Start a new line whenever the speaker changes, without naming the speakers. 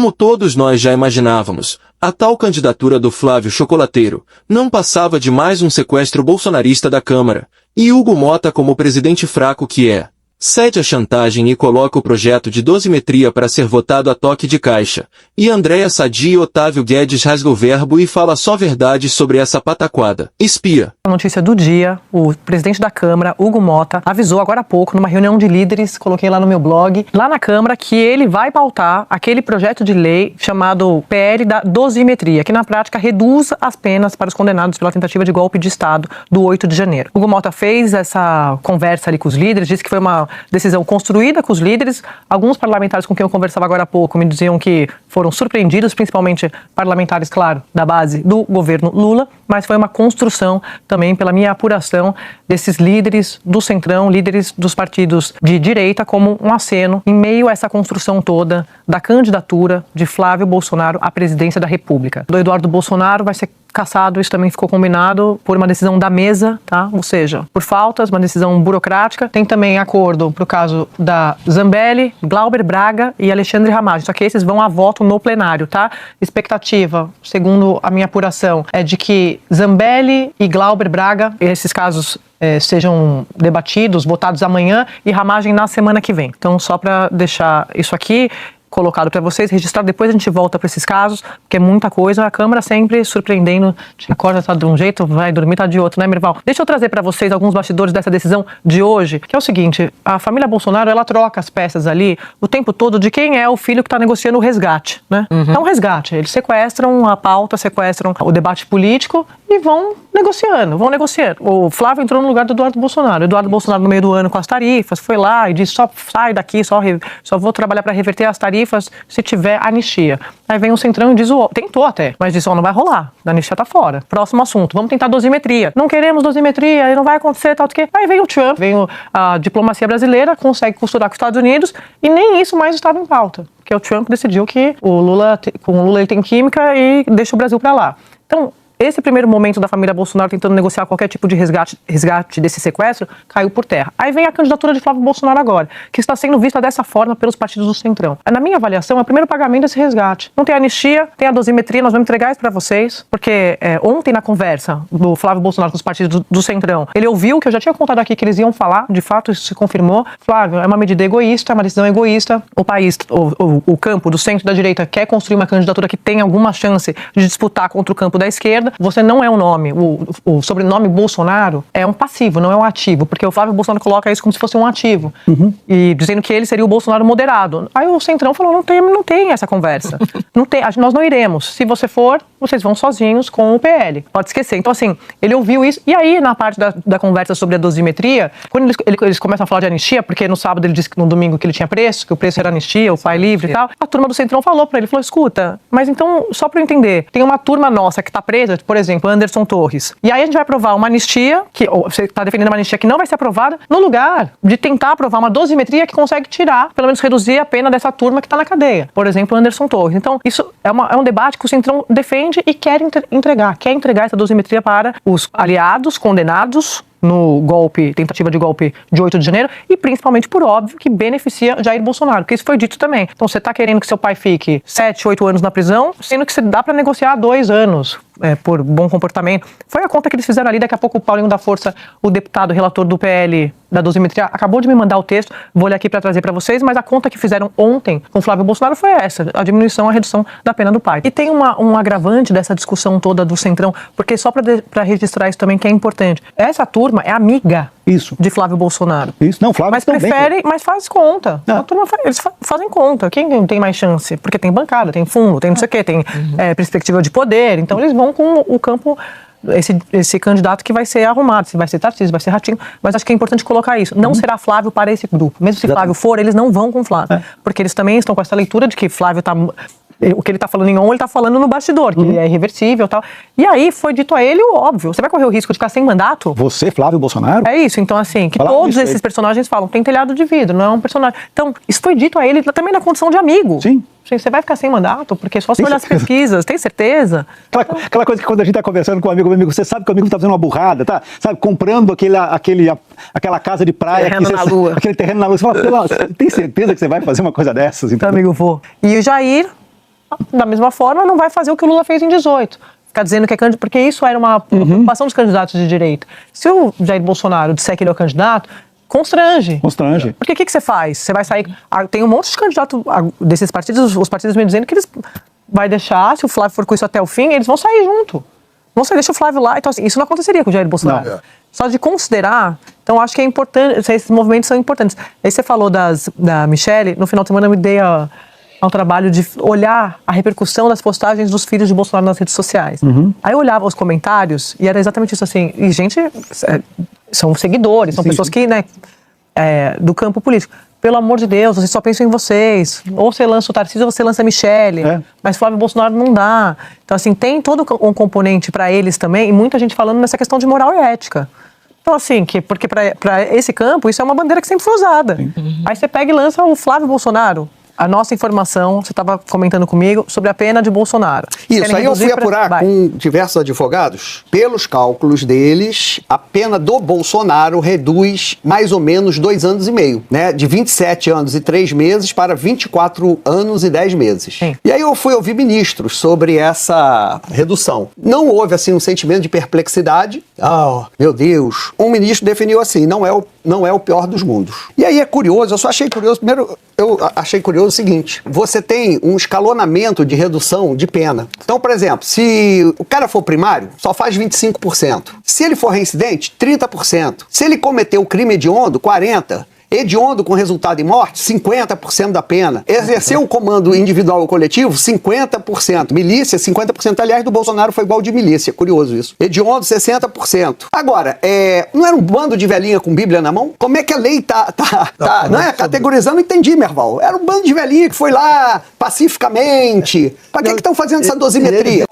Como todos nós já imaginávamos, a tal candidatura do Flávio Chocolateiro não passava de mais um sequestro bolsonarista da Câmara, e Hugo Mota, como presidente fraco que é, cede à chantagem e coloca o projeto de dosimetria para ser votado a toque de caixa, e Andréa Sadi e Otávio Guedes rasga o verbo e fala só verdades sobre essa pataquada. Espia.
A notícia do dia, o presidente da Câmara, Hugo Mota, avisou agora há pouco, numa reunião de líderes, coloquei lá no meu blog, lá na Câmara, que ele vai pautar aquele projeto de lei chamado PL da dosimetria, que na prática reduz as penas para os condenados pela tentativa de golpe de Estado do 8 de janeiro. Hugo Mota fez essa conversa ali com os líderes, disse que foi uma decisão construída com os líderes. Alguns parlamentares com quem eu conversava agora há pouco me diziam que foram surpreendidos, principalmente parlamentares, claro, da base do governo Lula, mas foi uma construção também, pela minha apuração, desses líderes do Centrão, líderes dos partidos de direita, como um aceno em meio a essa construção toda da candidatura de Flávio Bolsonaro à presidência da República. Do Eduardo Bolsonaro vai ser cassado, isso também ficou combinado por uma decisão da mesa, tá? Ou seja, por faltas, uma decisão burocrática. Tem também acordo para o caso da Zambelli, Glauber Braga e Alexandre Ramagem, só que esses vão a voto no plenário, tá? Expectativa, segundo a minha apuração, é de que Zambelli e Glauber Braga, esses casos sejam debatidos, votados amanhã, e Ramagem na semana que vem. Então, só para deixar isso aqui colocado para vocês, registrado, depois a gente volta para esses casos, porque é muita coisa, a Câmara sempre surpreendendo, acorda tá de um jeito, vai dormir tá de outro, né, Mirval? Deixa eu trazer para vocês alguns bastidores dessa decisão de hoje, que é o seguinte: a família Bolsonaro, ela troca as peças ali o tempo todo de quem é o filho que está negociando o resgate, né? É um resgate, eles sequestram a pauta, sequestram o debate político e vão negociando. O Flávio entrou no lugar do Eduardo Bolsonaro. O Eduardo Bolsonaro, no meio do ano, com as tarifas, foi lá e disse: só sai daqui, só vou trabalhar para reverter as tarifas se tiver anistia. Aí vem o Centrão e diz, tentou até, mas disse, não vai rolar, a anistia tá fora. Próximo assunto, vamos tentar dosimetria. Não queremos dosimetria, aí não vai acontecer, tal, do que. Aí vem o Trump, a diplomacia brasileira, consegue costurar com os Estados Unidos, e nem isso mais estava em pauta. Porque o Trump decidiu que com o Lula ele tem química e deixa o Brasil para lá. Então, esse primeiro momento da família Bolsonaro tentando negociar qualquer tipo de resgate desse sequestro caiu por terra. Aí vem a candidatura de Flávio Bolsonaro agora, que está sendo vista dessa forma pelos partidos do Centrão. Na minha avaliação, é o primeiro pagamento desse resgate. Não tem anistia, tem a dosimetria, nós vamos entregar isso para vocês, porque ontem na conversa do Flávio Bolsonaro com os partidos do Centrão, ele ouviu que eu já tinha contado aqui que eles iam falar, de fato isso se confirmou. Flávio, é uma medida egoísta, é uma decisão egoísta. O país, o campo do centro da direita quer construir uma candidatura que tenha alguma chance de disputar contra o campo da esquerda. Você não é um nome, o sobrenome Bolsonaro é um passivo, não é um ativo, porque o Flávio Bolsonaro coloca isso como se fosse um ativo, e dizendo que ele seria o Bolsonaro moderado. Aí o Centrão falou, não tem essa conversa, nós não iremos, se você for, vocês vão sozinhos com o PL, pode esquecer. Então assim, ele ouviu isso, e aí na parte da conversa sobre a dosimetria, quando eles começam a falar de anistia, porque no sábado ele disse que no domingo que ele tinha preço, que o preço era anistia, o pai livre e tal, a turma do Centrão falou pra ele, falou, escuta, mas então, só pra eu entender, tem uma turma nossa que tá presa, por exemplo, Anderson Torres. E aí a gente vai aprovar uma anistia, você está defendendo uma anistia que não vai ser aprovada, no lugar de tentar aprovar uma dosimetria que consegue tirar, pelo menos reduzir a pena dessa turma que está na cadeia. Por exemplo, Anderson Torres. Então, isso é um debate que o Centrão defende e quer entregar essa dosimetria para os aliados condenados no tentativa de golpe de 8 de janeiro, e principalmente, por óbvio, que beneficia Jair Bolsonaro, porque isso foi dito também. Então você está querendo que seu pai fique 7, 8 anos na prisão, sendo que você dá para negociar 2 anos por bom comportamento. Foi a conta que eles fizeram ali. Daqui a pouco o Paulinho da Força, o deputado relator do PL da dosimetria, acabou de me mandar o texto, vou ler aqui para trazer para vocês, mas a conta que fizeram ontem com Flávio Bolsonaro foi essa, a redução da pena do pai. E tem um agravante dessa discussão toda do Centrão, porque só para registrar isso também, que é importante, essa turma é amiga de Flávio Bolsonaro.
Isso, não, Flávio
mas prefere, mas faz conta. A turma eles fazem conta. Quem tem mais chance? Porque tem bancada, tem fundo, tem não sei o quê, tem perspectiva de poder. Então eles vão com o campo, esse candidato que vai ser arrumado, se vai ser Tarcísio, vai ser Ratinho, mas acho que é importante colocar isso. Não será Flávio para esse grupo. Mesmo se Flávio for, eles não vão com Flávio. Porque eles também estão com essa leitura de que Flávio está... O que ele está falando em on, ele está falando no bastidor, que ele é irreversível e tal. E aí foi dito a ele o óbvio. Você vai correr o risco de ficar sem mandato?
Você, Flávio Bolsonaro?
É isso. Então, assim, que todos esses personagens falam, tem telhado de vidro, não é um personagem. Então, isso foi dito a ele também na condição de amigo.
Sim.
Você vai ficar sem mandato? Porque só se olhar as pesquisas, tem certeza?
Aquela coisa que quando a gente está conversando com um amigo, você sabe que o amigo está fazendo uma burrada, tá? Sabe, comprando aquela casa de praia.
Terreno na lua.
Aquele terreno na lua. Você fala, tem certeza que você vai fazer uma coisa dessas?
Então, amigo, vou. E o Jair da mesma forma, não vai fazer o que o Lula fez em 18. Ficar dizendo que é candidato, porque isso era uma preocupação dos candidatos de direita. Se o Jair Bolsonaro disser que ele é o candidato, constrange. Porque o que você faz? Você vai sair... Tem um monte de candidatos desses partidos, os partidos me dizendo que eles vai deixar, se o Flávio for com isso até o fim, eles vão sair junto. Vão sair, deixa o Flávio lá. Então, assim, isso não aconteceria com o Jair Bolsonaro. Não. Só de considerar, então acho que é importante, esses movimentos são importantes. Aí você falou da Michelle, no final de semana eu me dei ao trabalho de olhar a repercussão das postagens dos filhos de Bolsonaro nas redes sociais. Aí eu olhava os comentários e era exatamente isso, assim, e gente, são seguidores, são pessoas que, né, do campo político. Pelo amor de Deus, vocês só pensam em vocês. Ou você lança o Tarcísio ou você lança a Michelle. Mas Flávio Bolsonaro não dá. Então, assim, tem todo um componente para eles também, e muita gente falando nessa questão de moral e ética. Então, assim, porque para esse campo, isso é uma bandeira que sempre foi usada. Aí você pega e lança o Flávio Bolsonaro. A nossa informação, você estava comentando comigo, sobre a pena de Bolsonaro.
Isso, aí eu fui apurar com diversos advogados. Pelos cálculos deles, a pena do Bolsonaro reduz mais ou menos 2 anos e meio, né? De 27 anos e 3 meses para 24 anos e 10 meses.
Sim.
E aí eu fui ouvir ministros sobre essa redução. Não houve, assim, um sentimento de perplexidade. Oh, meu Deus. Um ministro definiu assim, não é o pior dos mundos. E aí é curioso, eu só achei curioso, primeiro, eu achei curioso o seguinte, você tem um escalonamento de redução de pena. Então, por exemplo, se o cara for primário, só faz 25%. Se ele for reincidente, 30%. Se ele cometeu o crime hediondo, 40%. Hediondo com resultado em morte, 50% da pena. Exerceu o comando individual ou coletivo, 50%. Milícia, 50%. Aliás, do Bolsonaro foi igual de milícia, curioso isso. Hediondo, 60%. Agora, não era um bando de velhinha com Bíblia na mão? Como é que a lei tá categorizando? Não entendi, Merval. Era um bando de velhinha que foi lá pacificamente. Pra que estão fazendo essa dosimetria?